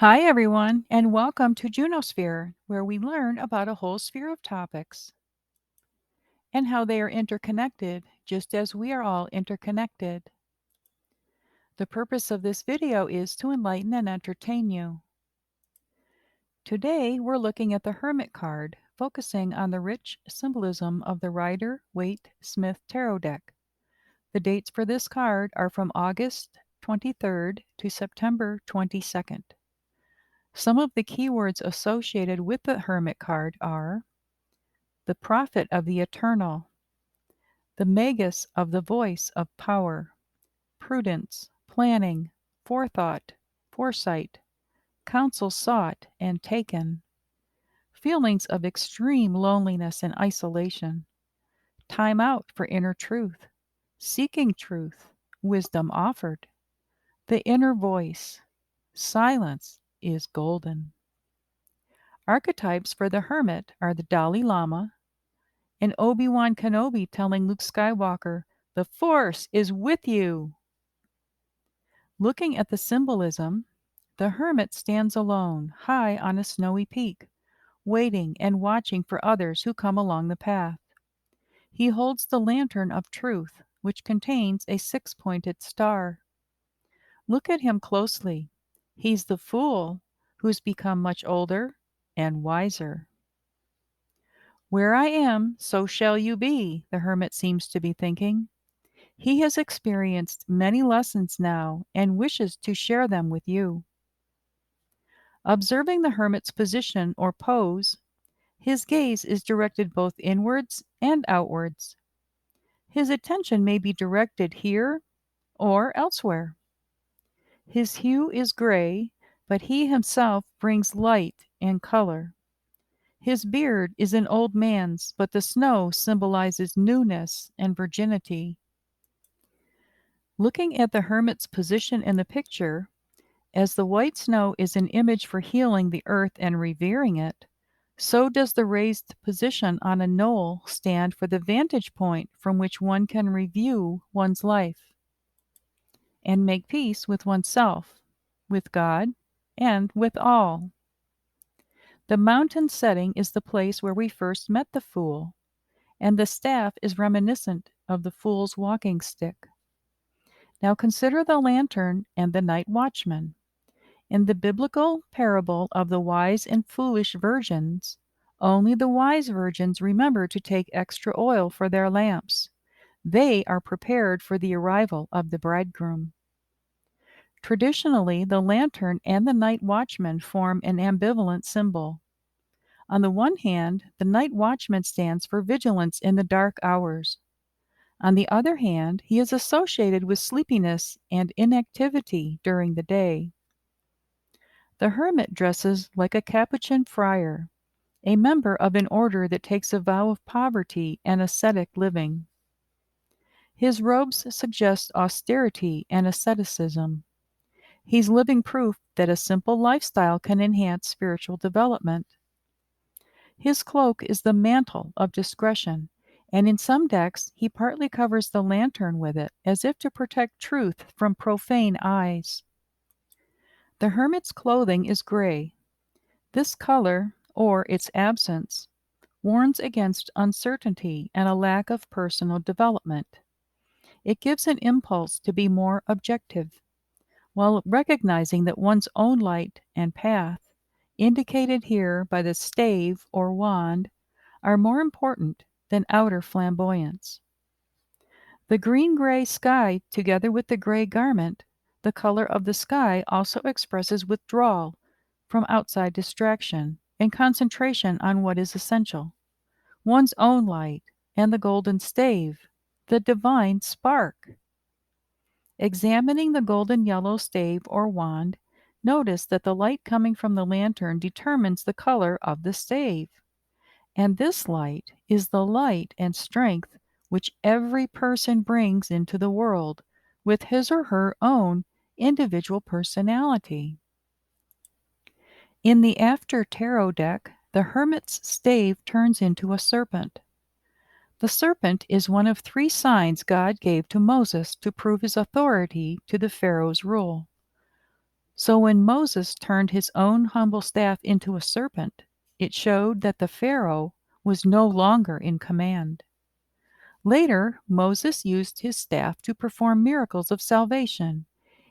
Hi, everyone, and welcome to Juno Sphere, where we learn about a whole sphere of topics and how they are interconnected, just as we are all interconnected. The purpose of this video is to enlighten and entertain you. Today, we're looking at the Hermit card, focusing on the rich symbolism of the Rider Waite Smith Tarot deck. The dates for this card are from August 23rd to September 22nd. Some of the keywords associated with the Hermit card are the prophet of the eternal, the magus of the voice of power, prudence, planning, forethought, foresight, counsel sought and taken, feelings of extreme loneliness and isolation, time out for inner truth, seeking truth, wisdom offered, the inner voice, silence is golden. Archetypes for the hermit are the Dalai Lama, and Obi-Wan Kenobi telling Luke Skywalker, "The Force is with you." Looking at the symbolism, the hermit stands alone, high on a snowy peak, waiting and watching for others who come along the path. He holds the lantern of truth, which contains a six-pointed star. Look at him closely. He's the fool who's become much older and wiser. Where I am, so shall you be, the hermit seems to be thinking. He has experienced many lessons now and wishes to share them with you. Observing the hermit's position or pose, his gaze is directed both inwards and outwards. His attention may be directed here or elsewhere. His hue is gray, but he himself brings light and color. His beard is an old man's, but the snow symbolizes newness and virginity. Looking at the hermit's position in the picture, as the white snow is an image for healing the earth and revering it, so does the raised position on a knoll stand for the vantage point from which one can review one's life and make peace with oneself, with God, and with all. The mountain setting is the place where we first met the fool, and the staff is reminiscent of the fool's walking stick. Now consider the lantern and the night watchman. In the biblical parable of the wise and foolish virgins, only the wise virgins remember to take extra oil for their lamps. They are prepared for the arrival of the bridegroom. Traditionally, the lantern and the night watchman form an ambivalent symbol. On the one hand, the night watchman stands for vigilance in the dark hours. On the other hand, he is associated with sleepiness and inactivity during the day. The hermit dresses like a Capuchin friar, a member of an order that takes a vow of poverty and ascetic living. His robes suggest austerity and asceticism. He's living proof that a simple lifestyle can enhance spiritual development. His cloak is the mantle of discretion, and in some decks he partly covers the lantern with it, as if to protect truth from profane eyes. The hermit's clothing is gray. This color, or its absence, warns against uncertainty and a lack of personal development. It gives an impulse to be more objective, while recognizing that one's own light and path, indicated here by the stave or wand, are more important than outer flamboyance. The green-gray sky, together with the gray garment, the color of the sky, also expresses withdrawal from outside distraction and concentration on what is essential, one's own light, and the golden stave, the divine spark. Examining the golden yellow stave or wand, notice that the light coming from the lantern determines the color of the stave. And this light is the light and strength which every person brings into the world with his or her own individual personality. In the After Tarot deck, the Hermit's stave turns into a serpent. The serpent is one of three signs God gave to Moses to prove his authority to the Pharaoh's rule. So when Moses turned his own humble staff into a serpent, it showed that the Pharaoh was no longer in command. Later, Moses used his staff to perform miracles of salvation.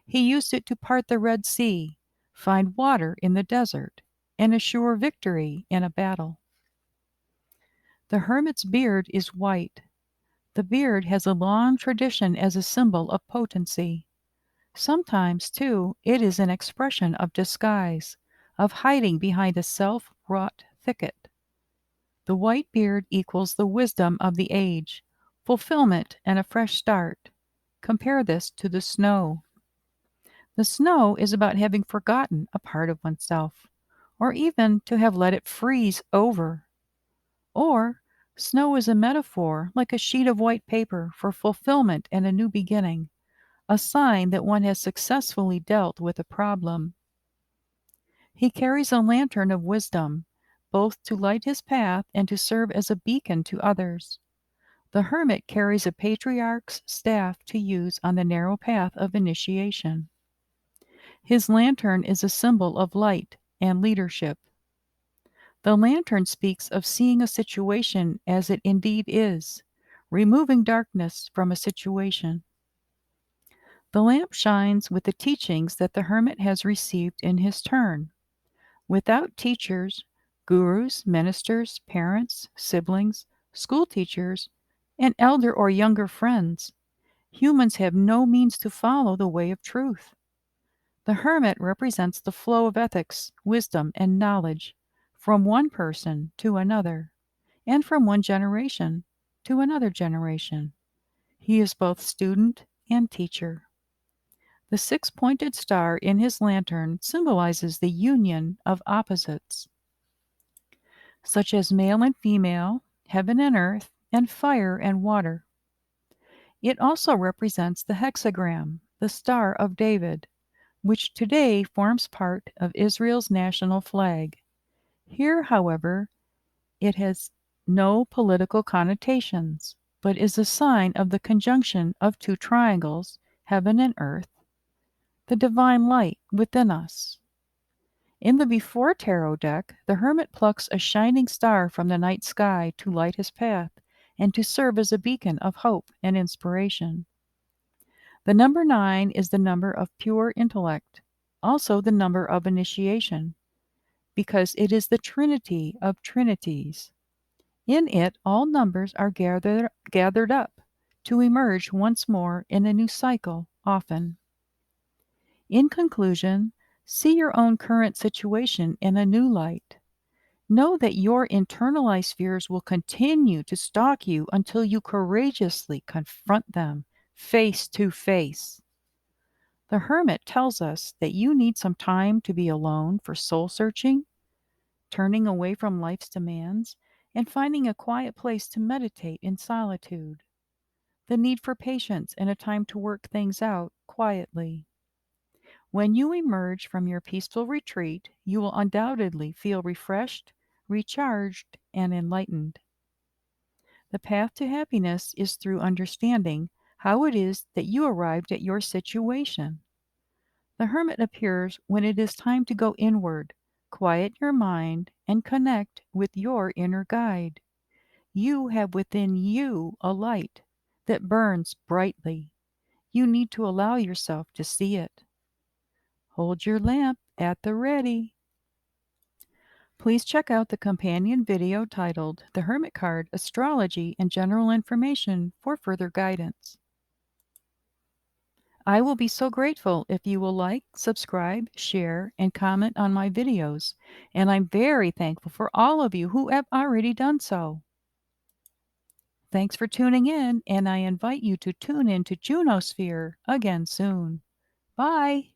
He used it to part the Red Sea, find water in the desert, and assure victory in a battle. The hermit's beard is white. The beard has a long tradition as a symbol of potency. Sometimes, too, it is an expression of disguise, of hiding behind a self-wrought thicket. The white beard equals the wisdom of the age, fulfillment, and a fresh start. Compare this to the snow. The snow is about having forgotten a part of oneself, or even to have let it freeze over. Or, snow is a metaphor like a sheet of white paper for fulfillment and a new beginning, a sign that one has successfully dealt with a problem. He carries a lantern of wisdom, both to light his path and to serve as a beacon to others. The hermit carries a patriarch's staff to use on the narrow path of initiation. His lantern is a symbol of light and leadership. The lantern speaks of seeing a situation as it indeed is, removing darkness from a situation. The lamp shines with the teachings that the hermit has received in his turn. Without teachers, gurus, ministers, parents, siblings, school teachers, and elder or younger friends, humans have no means to follow the way of truth. The hermit represents the flow of ethics, wisdom, and knowledge from one person to another, and from one generation to another generation. He is both student and teacher. The six-pointed star in his lantern symbolizes the union of opposites, such as male and female, heaven and earth, and fire and water. It also represents the hexagram, the Star of David, which today forms part of Israel's national flag. Here, however, it has no political connotations, but is a sign of the conjunction of two triangles, heaven and earth, the divine light within us. In the Before Tarot deck, the hermit plucks a shining star from the night sky to light his path and to serve as a beacon of hope and inspiration. The number 9 is the number of pure intellect, also the number of initiation, because it is the trinity of trinities. In it, all numbers are gathered up to emerge once more in a new cycle, often. In conclusion, see your own current situation in a new light. Know that your internalized fears will continue to stalk you until you courageously confront them face to face. The hermit tells us that you need some time to be alone for soul searching, turning away from life's demands, and finding a quiet place to meditate in solitude. The need for patience and a time to work things out quietly. When you emerge from your peaceful retreat, you will undoubtedly feel refreshed, recharged, and enlightened. The path to happiness is through understanding how it is that you arrived at your situation. The hermit appears when it is time to go inward, quiet your mind, and connect with your inner guide. You have within you a light that burns brightly. You need to allow yourself to see it. Hold your lamp at the ready. Please check out the companion video titled The Hermit Card, Astrology, and General Information for further guidance. I will be so grateful if you will like, subscribe, share, and comment on my videos, and I'm very thankful for all of you who have already done so. Thanks for tuning in, and I invite you to tune in to Juno Sphere again soon. Bye!